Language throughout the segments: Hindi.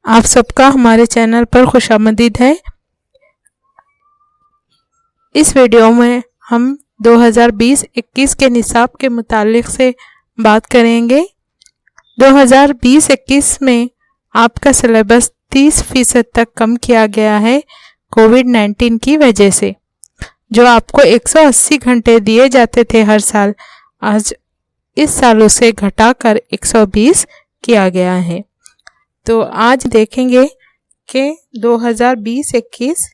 आप सबका हमारे चैनल पर खुशामदीद है। इस वीडियो में हम 2020-21 के निसाब के मुतालिक से बात करेंगे। 2020-21 में आपका सिलेबस 30% तक कम किया गया है कोविड-19 की वजह से। जो आपको 180 घंटे दिए जाते थे हर साल, आज इस साल उसे घटाकर 120 किया गया है। तो आज देखेंगे कि 2020-21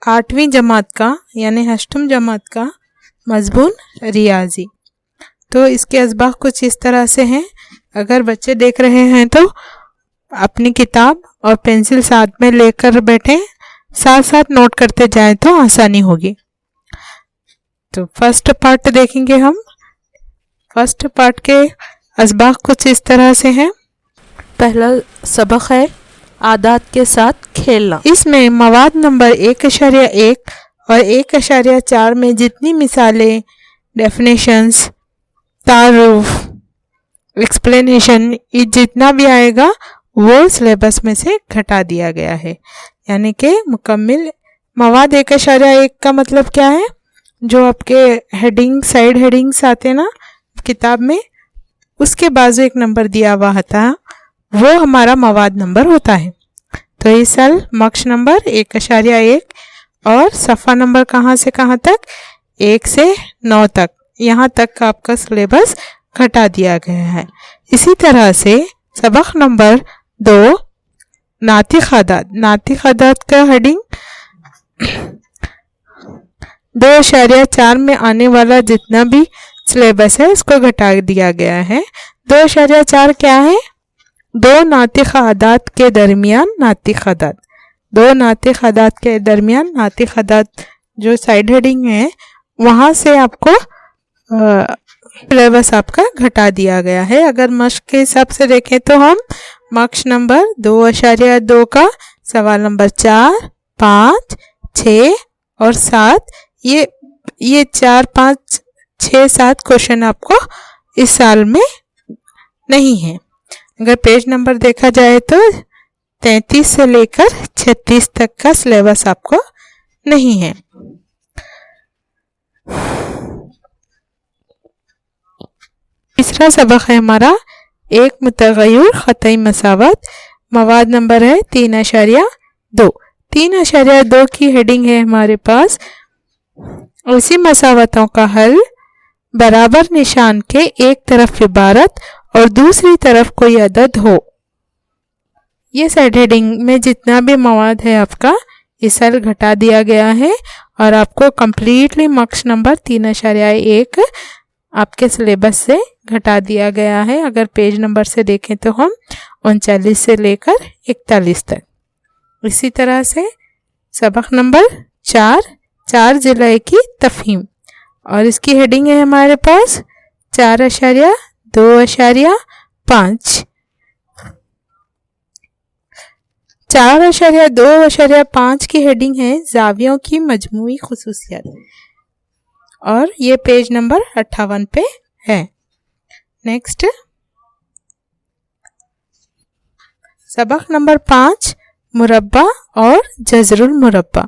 8वीं जमात का यानी अष्टम जमात का मज़मून रियाजी। तो इसके असबाब कुछ इस तरह से हैं। अगर बच्चे देख रहे हैं तो अपनी किताब और पेंसिल साथ में लेकर बैठें, साथ साथ नोट करते जाएं तो आसानी होगी। तो फर्स्ट पार्ट देखेंगे हम। फर्स्ट पार्ट के असबाब कुछ इस तरह से हैं। पहला सबक है आदात के साथ खेलना। इसमें मवाद नंबर 1.1 और 1.4 में जितनी मिसालें, डेफिनेशंस, तारुफ, एक्सप्लेनेशन, ये जितना भी आएगा वो सिलेबस में से घटा दिया गया है। यानी कि मुकम्मिल मवाद 1.1 का मतलब क्या है? जो आपके हेडिंग, साइड हेडिंग्स आते हैं ना किताब में, उसके बाजू एक नंबर दिया हुआ होता है, वो हमारा मवाद नंबर होता है। तो इस साल मक्श नंबर 1.1 और सफ़ा नंबर कहाँ से कहाँ तक? 1 से 9 तक, यहाँ तक का आपका सिलेबस घटा दिया गया है। इसी तरह से सबक नंबर 2 नातिक आदात। नातिक आदात का हेडिंग 2.4 में आने वाला जितना भी सिलेबस है उसको घटा दिया गया है। 2.4 क्या है? दो नातिक आदात के दरमियान नातिक आदात। दो नातिक आदात के दरमियान नातिक आदात जो साइड हेडिंग है वहाँ से आपको सिलेबस आपका घटा दिया गया है। अगर मश्क के हिसाब से देखें तो हम मक्श नंबर 2.2 का सवाल नंबर 4, 5, 6 और 7, ये 4, 5, 6, 7 क्वेश्चन आपको इस साल में नहीं है। अगर पेज नंबर देखा जाए तो 33 से लेकर 36 तक का सिलेबस आपको नहीं है। तीसरा सबक है हमारा एक मुतग़य्यर ख़तई मसावत। मवाद नंबर है 3.2। 3.2 की हेडिंग है हमारे पास उसी मसावतों का हल बराबर निशान के एक तरफ इबारत और दूसरी तरफ कोई अदद हो। ये साइड हेडिंग में जितना भी मवाद है आपका इस साल घटा दिया गया है और आपको कंप्लीटली मक्श नंबर 3.1 आपके सिलेबस से घटा दिया गया है। अगर पेज नंबर से देखें तो हम 39 से लेकर 41 तक। इसी तरह से सबक नंबर 4 जिले की तफहीम और इसकी हेडिंग है हमारे पास 4.2.5। 4.2.5 की हेडिंग है ज़ावियों की मजमूई खुसूसियत और ये पेज नंबर 58 पे है। नेक्स्ट सबक नंबर 5 मुरब्बा और जज़रुल मुरब्बा।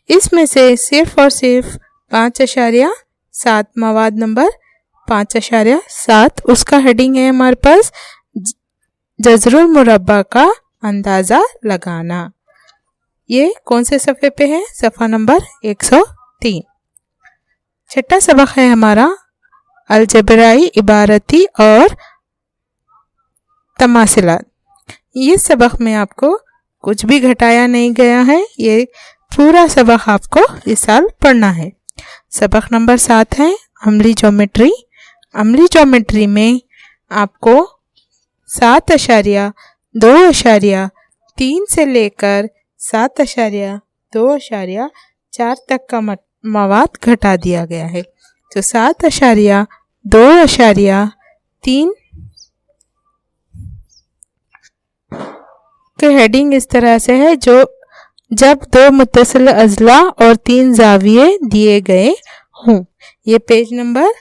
इसमें से सिर्फ और सिर्फ 5.7 मवाद नंबर 5.7 उसका हेडिंग है हमारे पास जज़रुल मुरब्बा का अंदाज़ा लगाना। ये कौन से सफ़े पे है? सफ़ा नंबर 103। छठा सबक है हमारा अलजबराई, इबारती और तमासिलात। ये सबक में आपको कुछ भी घटाया नहीं गया है, ये पूरा सबक आपको इस साल पढ़ना है। सबक नंबर 7 है अमली ज्योमेट्री। अमली ज्योमेट्री में आपको 7.2.3 से लेकर 7.2.4 तक का मवाद घटा दिया गया है। तो 7.2.3 के हेडिंग इस तरह से है जो जब 2 मुत्तसिल अज़ला और 3 ज़ाविये दिए गए हों। ये पेज नंबर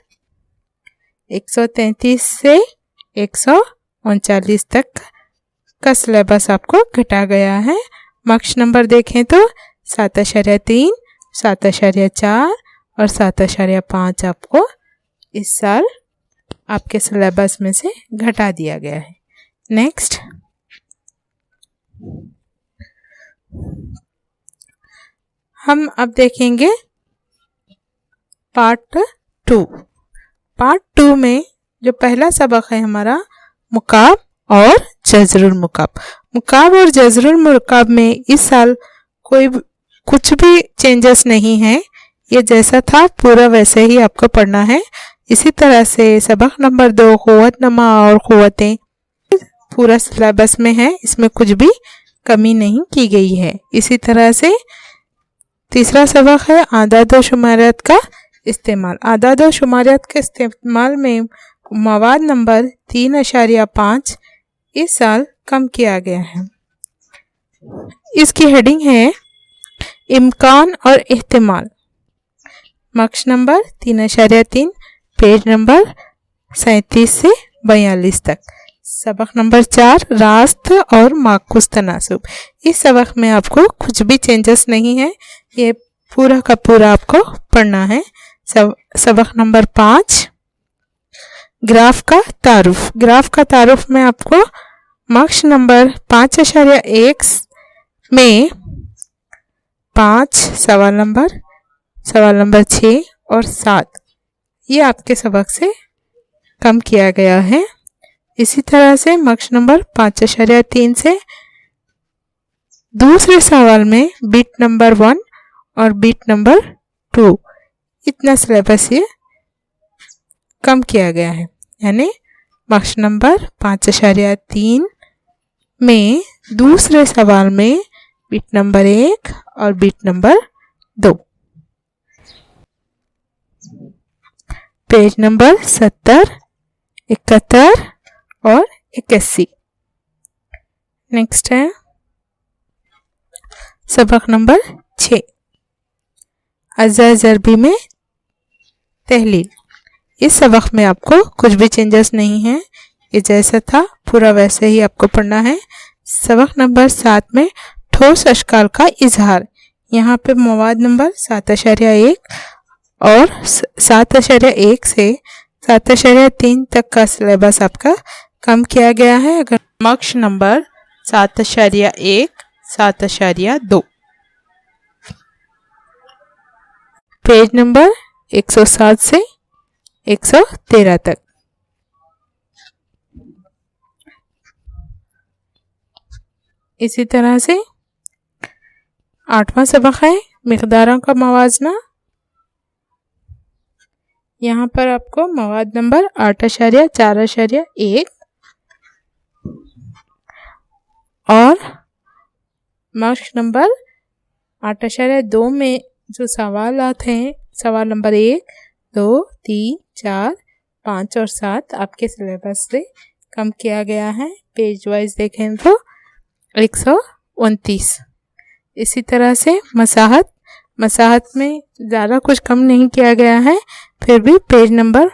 133 से 39 तक का सिलेबस आपको घटा गया है। मार्क्स नंबर देखें तो 7.3, 7.4 और 7.5 आपको इस साल आपके सिलेबस में से घटा दिया गया है। नेक्स्ट, हम अब देखेंगे पार्ट 2। पार्ट 2 में जो पहला सबक है हमारा मुकाब और जज़रुल मुकाब। मुकाब और जज़रुल मुकाब में इस साल कुछ भी चेंजेस नहीं है, ये जैसा था पूरा वैसे ही आपको पढ़ना है। इसी तरह से सबक नंबर 2 क़ुव्वतनमा और क़ुव्वतें पूरा सिलेबस में है, इसमें कुछ भी कमी नहीं की गई है। इसी तरह से तीसरा सबक है आदाद व शुमारियत का इस्तेमाल। आदाद व शुमारियत के इस्तेमाल में मवाद नंबर 3.5 इस साल कम किया गया है। इसकी हेडिंग है इम्कान और इह्तिमाल। मार्क्स नंबर 3.3, पेज नंबर 37 से 42 तक। सबक नंबर 4 रास्त और माकुस तनासुब। इस सबक में आपको कुछ भी चेंजेस नहीं है, ये पूरा का पूरा आपको पढ़ना है। सबक नंबर 5 ग्राफ का तारुफ। ग्राफ का तारुफ में आपको मार्क्स नंबर 5.1 में 5 सवाल नंबर 6 और 7 ये आपके सबक से कम किया गया है। इसी तरह से मार्क्स नंबर 5.3 से दूसरे सवाल में बीट नंबर 1 और बीट नंबर 2 इतना सिलेबस ये कम किया गया है। यानी मार्क्स नंबर 5.3 में दूसरे सवाल में बीट नंबर 1 और बीट नंबर 2। पेज नंबर 70, 71 और 81। नेक्स्ट है सबक नंबर 6 अज़ा ज़रबी में तहलील। इस सबक में आपको कुछ भी चेंजेस नहीं है, ये जैसा था पूरा वैसे ही आपको पढ़ना है। सबक नंबर 7 में ठोस अशकाल का इजहार। यहाँ पे मवाद नंबर 7.1 और 7.1 से 7.3 तक का सिलेबस आपका कम किया गया है। अगर मार्क्स नंबर 7.1, 7.2, पेज नंबर 107 से 113 तक। इसी तरह से 8वां सबक है मिक़दारों का मवाजना। यहाँ पर आपको मवाद नंबर 8.4.1 और मार्क्स नंबर 8.2 में जो सवाल आते हैं, सवाल नंबर 1, 2, 3, 4, 5 और 7 आपके सिलेबस से कम किया गया है। पेज वाइज देखें तो 129। इसी तरह से मसाहत में ज़्यादा कुछ कम नहीं किया गया है, फिर भी पेज नंबर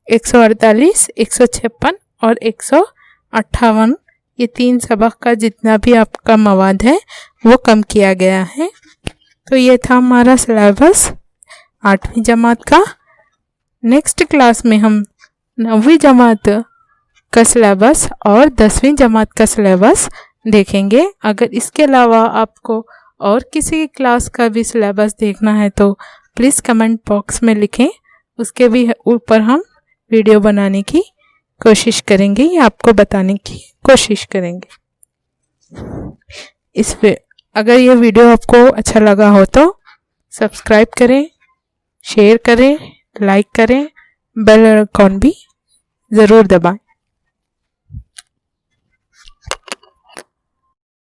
148, 156 और 158 ये 3 सबक का जितना भी आपका मवाद है वो कम किया गया है। तो ये था हमारा सिलेबस 8वीं जमात का। नेक्स्ट क्लास में हम 9वीं जमात का सिलेबस और 10वीं जमात का सिलेबस देखेंगे। अगर इसके अलावा आपको और किसी क्लास का भी सिलेबस देखना है तो प्लीज़ कमेंट बॉक्स में लिखें, उसके भी ऊपर हम वीडियो बनाने की कोशिश करेंगे या आपको बताने की कोशिश करेंगे। इस पे अगर ये वीडियो आपको अच्छा लगा हो तो सब्सक्राइब करें, शेयर करें, लाइक करें, बेल आइकॉन भी ज़रूर दबाएं।